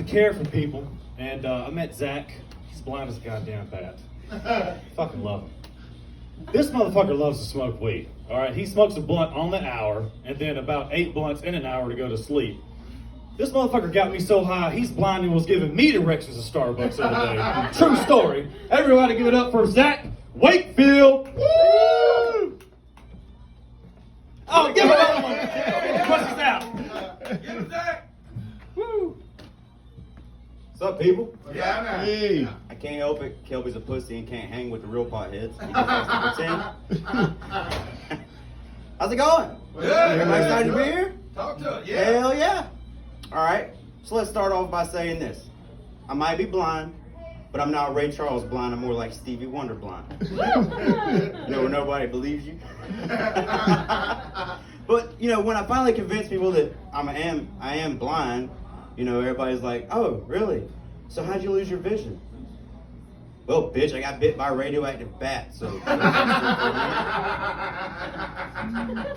care for people, and I met Zach. He's blind as a goddamn bat. Fucking love him. This motherfucker loves to smoke weed. All right, he smokes a blunt on the hour, and then about 8 blunts in an hour to go to sleep. This motherfucker got me so high, he's blind and was giving me directions to Starbucks the other day. True story. Everybody give it up for Zach Wakefield. Woo! Oh, give it up one. Push this out. Give him Zach. Woo! What's up, people? Yeah, man. Hey. I can't help it. Kelby's a pussy and can't hang with the real potheads. He just has to pretend. How's it going? Good. Everybody excited to be here? Talk to it. Yeah. Hell yeah. All right. So let's start off by saying this. I might be blind, but I'm not Ray Charles blind. I'm more like Stevie Wonder blind. You know, where nobody believes you. But you know, when I finally convince people that I am blind, you know, everybody's like, "Oh, really? So how'd you lose your vision?" Well, bitch, I got bit by a radioactive bat, so.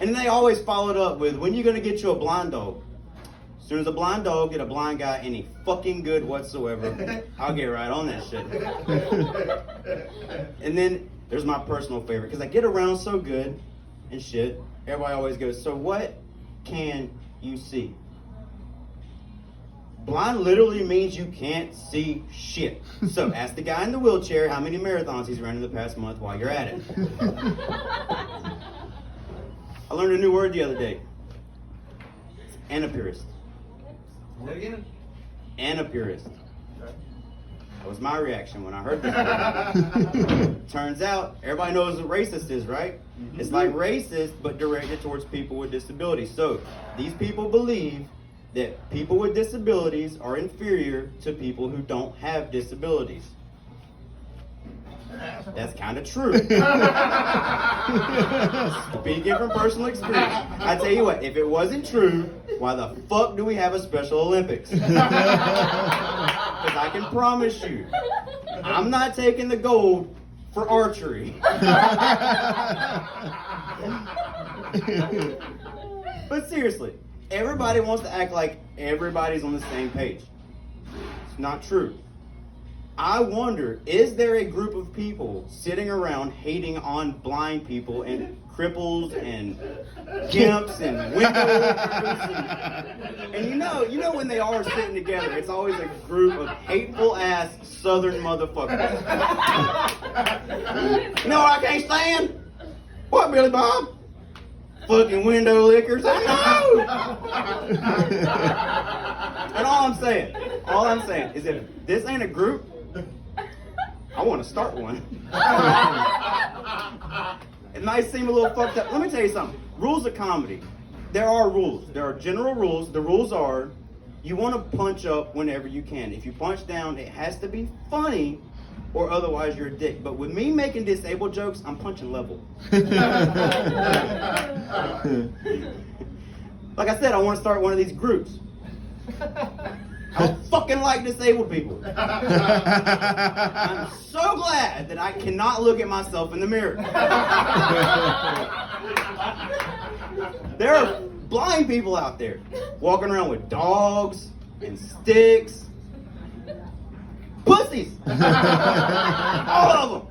And they always follow it up with, "When you gonna get you a blind dog?" As soon as a blind dog get a blind guy any fucking good whatsoever, I'll get right on that shit. And then there's my personal favorite, because I get around so good and shit. Everybody always goes, "So what can you see?" Blind literally means you can't see shit. So ask the guy in the wheelchair how many marathons he's run in the past month while you're at it. I learned a new word the other day. It's anapurist. Say it again. Anapurist. That was my reaction when I heard that. Turns out, everybody knows what racist is, right? It's like racist, but directed towards people with disabilities. So, these people believe that people with disabilities are inferior to people who don't have disabilities. That's kind of true. Speaking from personal experience, I tell you what, if it wasn't true, why the fuck do we have a Special Olympics? Because I can promise you, I'm not taking the gold for archery. But seriously, everybody wants to act like everybody's on the same page. It's not true. I wonder, is there a group of people sitting around hating on blind people and cripples and gimps and window lickers and you know when they all are sitting together, it's always a group of hateful ass southern motherfuckers. You know what I can't stand? What, Billy Bob? Fucking window lickers. I know. And all I'm saying is if this ain't a group, I want to start one. It might seem a little fucked up. Let me tell you something. Rules of comedy. There are rules. There are general rules. The rules are you want to punch up whenever you can. If you punch down, it has to be funny or otherwise you're a dick. But with me making disabled jokes, I'm punching level. Like I said, I want to start one of these groups. I don't fucking like disabled people. I'm so glad that I cannot look at myself in the mirror. There are blind people out there walking around with dogs and sticks. Pussies! All of them.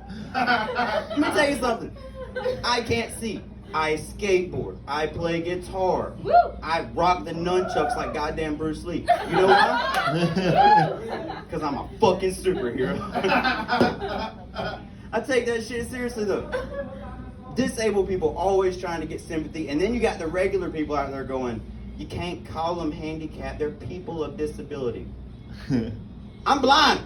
Let me tell you something. I can't see. I skateboard. I play guitar. Woo! I rock the nunchucks like goddamn Bruce Lee. You know why? Because I'm a fucking superhero. I take that shit seriously though. Disabled people always trying to get sympathy, and then you got the regular people out there going, you can't call them handicapped, they're people of disability. I'm blind.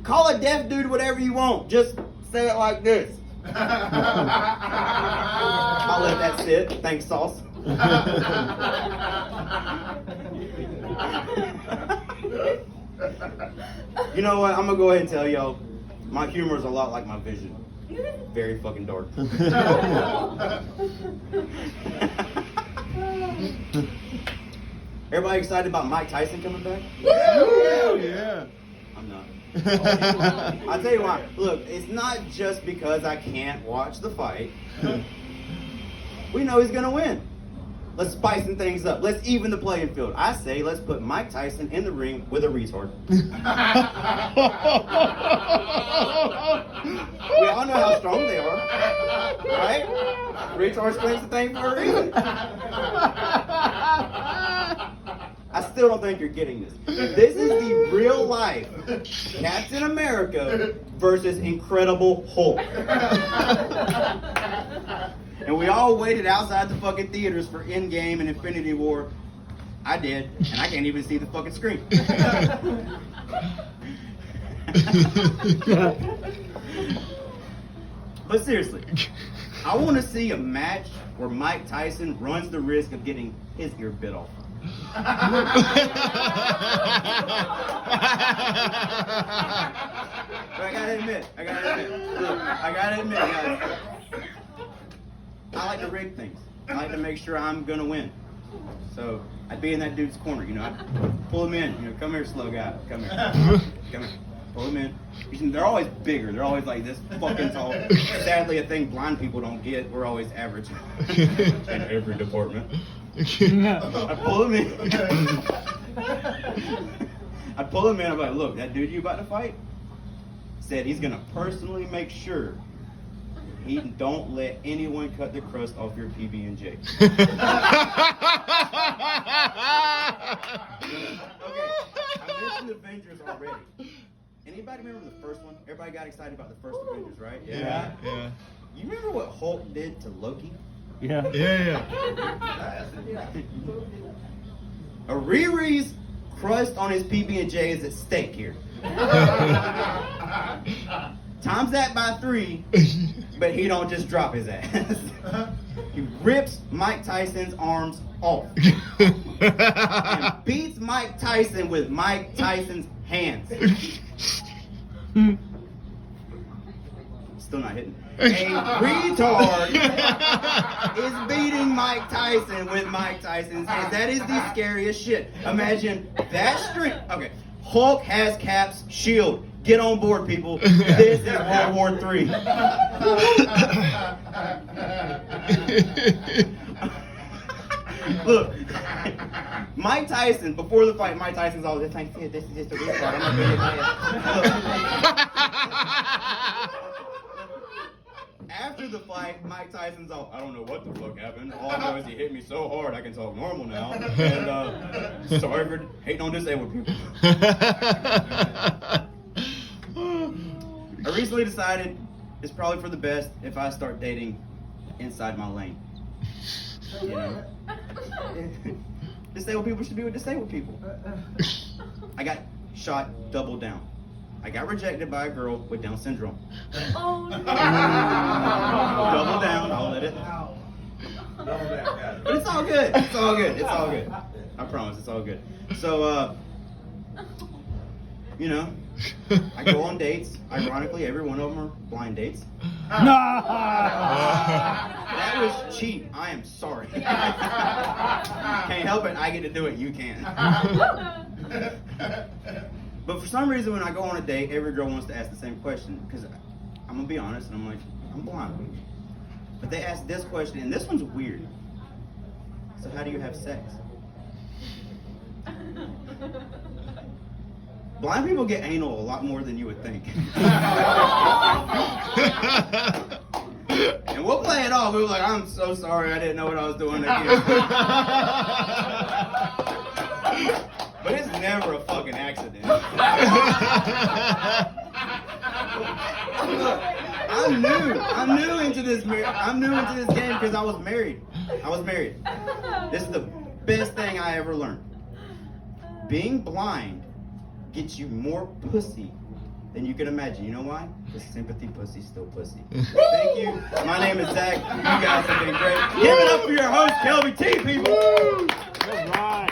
Call a deaf dude whatever you want, just say it like this. I'll let that sit. Thanks, Sauce. You know what? I'm gonna go ahead and tell y'all, my humor is a lot like my vision. Very fucking dark. Everybody excited about Mike Tyson coming back? Woo! Yeah. I'm not. I'll tell you why. Look, it's not just because I can't watch the fight. We know he's gonna win. Let's spicing things up. Let's even the playing field. I say let's put Mike Tyson in the ring with a retard. We all know how strong they are, right? Retard explains the thing for a reason. I still don't think you're getting this. This is the real life Captain America versus Incredible Hulk. And we all waited outside the fucking theaters for Endgame and Infinity War. I did, and I can't even see the fucking screen. But seriously, I want to see a match where Mike Tyson runs the risk of getting his ear bit off. But I gotta admit, look, guys, I like to rig things. I like to make sure I'm gonna win. So I'd be in that dude's corner, I'd pull him in, come here, slow guy, come here, pull him in. They're always bigger. They're always like this fucking tall. Sadly, a thing blind people don't get. We're always average in every department. I pull him in. I'm like, look, that dude you about to fight said he's gonna personally make sure he don't let anyone cut the crust off your PB&J. Okay, I mentioned Avengers already. Anybody remember the first one? Everybody got excited about the first Avengers, right? Yeah. You remember what Hulk did to Loki? Yeah. A Riri's crust on his PB&J is at stake here. Times that by 3, but he don't just drop his ass. He rips Mike Tyson's arms off and beats Mike Tyson with Mike Tyson's hands. Still not hitting. A retard is beating Mike Tyson with Mike Tyson's hands. That is the scariest shit. Imagine that strength. Okay, Hulk has Cap's shield. Get on board, people. This is World War III. Look, Mike Tyson, before the fight, Mike Tyson's all this like, this is just a retard. I'm not gonna get After the fight, Mike Tyson's all, I don't know what the fuck happened. All I know is he hit me so hard I can talk normal now. And sorry for hating on disabled people. I recently decided it's probably for the best if I start dating inside my lane. Disabled people should be with disabled people. I got shot double down. I got rejected by a girl with Down syndrome. Oh no. Double down, I'll let it. But it's all good. It's all good. It's all good. I promise, it's all good. So, I go on dates. Ironically, every one of them are blind dates. That was cheap. I am sorry. Can't help it. I get to do it. You can't. But for some reason, when I go on a date, every girl wants to ask the same question. Because I'm going to be honest, and I'm like, I'm blind. But they ask this question, and this one's weird. So how do you have sex? Blind people get anal a lot more than you would think. And we'll play it off. We were like, I'm so sorry, I didn't know what I was doing again. But it's never a fucking accident. I'm new into this game because I was married. This is the best thing I ever learned. Being blind gets you more pussy than you can imagine. You know why? Because sympathy pussy's still pussy. Thank you. My name is Zach. You guys have been great. Give it up for your host, Kelby T, people. All right.